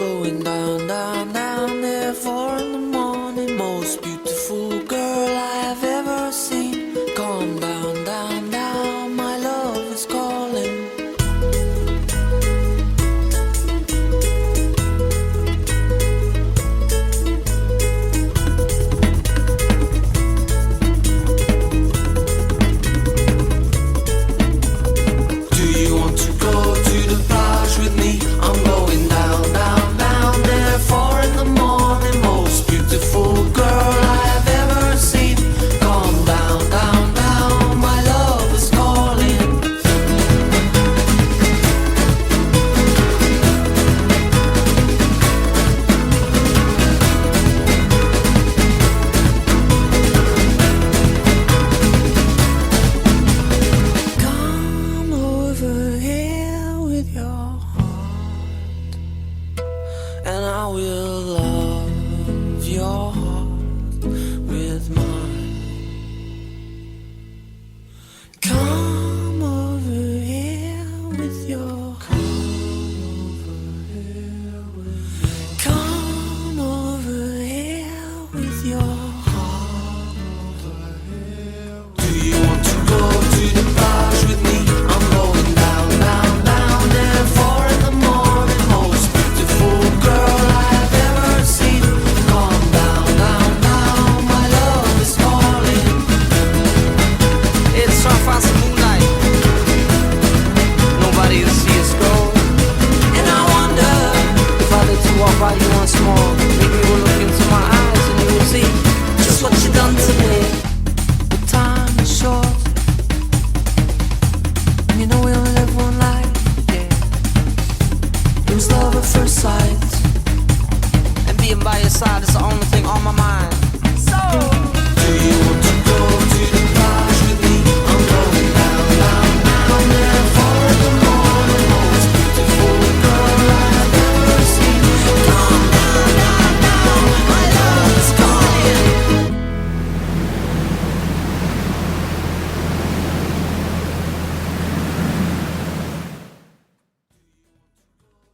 going down, down, down there, 4 in the morning. Most beautiful girl I have ever seen. Calm down, down, down, my love is calling. Do you want to go to the plage with me? I'm going down, down, down there, 4 in the morning. Most beautiful girl I have ever seen. Calm down, down, down, my love is calling. Come over here with your heart, and I will love your heart.